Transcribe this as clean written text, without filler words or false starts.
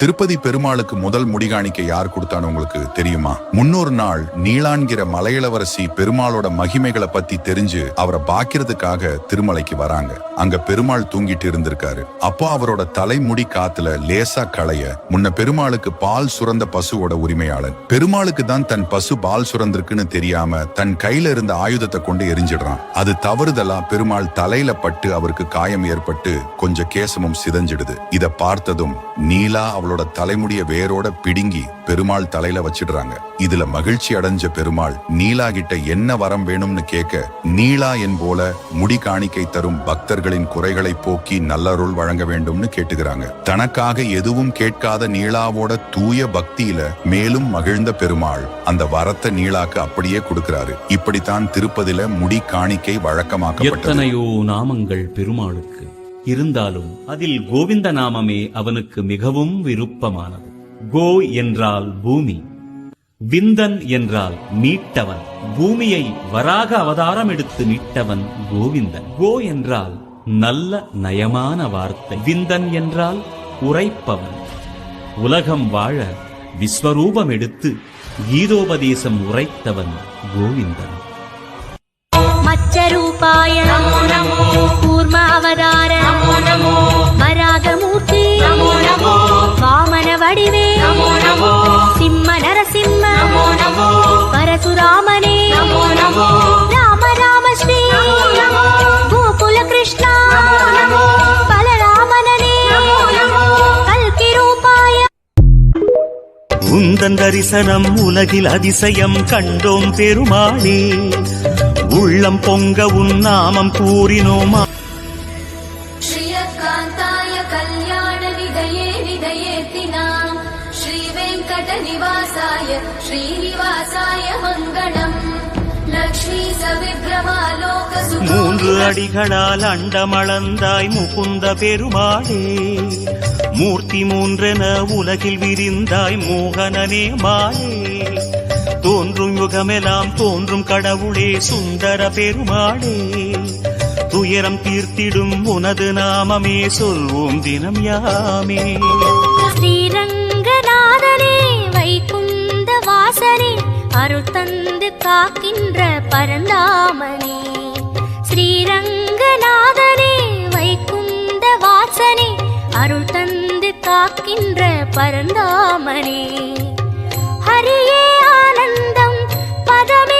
திருப்பதி பெருமாளுக்கு முதல் முடிகாணிக்கை யார் கொடுத்தான்னு உங்களுக்கு தெரியுமா? முன்னொரு நாள் நீலான்கிற மலையிளவரசி பெருமாளோட மகிமைகளை பத்தி தெரிஞ்சு அவரை பாக்கிறதுக்காக திருமலைக்கு வராங்க. அங்க பெருமாள் தூங்கிட்டு இருந்திருக்காரு. அப்போ அவரோட தலைமுடி காத்துல லேசா களைய முன்ன பெருமாளுக்கு பால் சுரந்த பசுவோட உரிமையாளன் பெருமாளுக்கு தான் தன் பசு பால் சுரந்திருக்குன்னு தெரியாம தன் கையில இருந்த ஆயுதத்தை கொண்டு எரிஞ்சிடுறான். அது தவறுதலா பெருமாள் தலையில பட்டு அவருக்கு காயம் ஏற்பட்டு கொஞ்சம் கேசமும் சிதஞ்சிடுது. இத பார்த்ததும் நீலா அவளோட தலைமுடிய வேரோட பிடுங்கி பெருமாள் தலையில வச்சிடுறாங்க. இதுல மகிழ்ச்சி அடைஞ்ச பெருமாள் நீலா கிட்ட என்ன வரம் வேணும்னு கேட்க, நீலா என்போல முடி காணிக்கை தரும் பக்தர்களின் குறைகளை போக்கி நல்லருள் வழங்க வேண்டும்னு கேட்டுக்கிறாங்க. தனக்காக எதுவும் கேட்காத நீலாவோட தூய பக்தியில மேலும் மகிழ்ந்த பெருமாள் அந்த வரத்தை நீலாக்கு அப்படியே கொடுக்கிறாரு. இப்படித்தான் திருப்பதில முடி காணிக்கை வழக்கமாக்கப்பட்டது. எத்தனையோ நாமங்கள் பெருமாளுக்கு இருந்தாலும் அதில் கோவிந்த நாமமே அவனுக்கு மிகவும் விருப்பமானது. கோ என்றால் பூமி, விந்தன் என்றால் மீட்டவன். பூமியை வராக அவதாரம் எடுத்து மீட்டவன் கோவிந்தன். கோ என்றால் நல்ல நயமான வார்த்தை, விந்தன் என்றால் உரைப்பவன். உலகம் வாழ விஸ்வரூபம் எடுத்து கீதோபதேசம் உரைத்தவன் கோவிந்தன். மச்சரூபாய நமோ நமோ, கூர்மாவதார நமோ நமோ, வராகமூர்த்தி நமோ நமோ, வாமன வடிவே நமோ நமோ, சிம்ம நரசிம்ம நமோ நமோ, பரசுராமனே நமோ நமோ, ராம ராம ஸ்ரீ நமோ நமோ, கோகுல கிருஷ்ணா நமோ நமோ, பலராமனே நமோ நமோ, கல்கி ரூபாய. உந்தன் தரிசனம் உலகில் அதிசயம் கண்டோம் பெருமாளே, உள்ளம் பொங்க உன் நாமம் கூறினோமா. ஸ்ரீயகாந்தாய கல்யாண நிதயே நிதயேத்தினாம், ஸ்ரீ வெங்கட நிவாசாய ஸ்ரீனிவாசாய மங்களம், லக்ஷ்மி சவிக்ரமாலோக சுகம். 3 அடிகளால் அண்டமளந்தாய் முகுந்த பெருமாளே, மூர்த்தி 3 உலகில் விரிந்தாய் மோகனனே மாலே. தோன்றும் யுகமெல்லாம் தோன்றும் கடவுளே சுந்தர பெருமாளே, துயரம் தீர்த்திடும் உனது நாமமே சொல்வோம் தினம் யாமே. ஸ்ரீரங்கநாதனே வைகுந்த வாசனே, அருள் தந்து காக்கின்ற பரந்தாமனே. ஸ்ரீரங்கநாதனே வைகுந்த வாசனே, அருள் தந்து காக்கின்ற பரந்தாமனே. ஹரியே ஆனந்தம் பதமே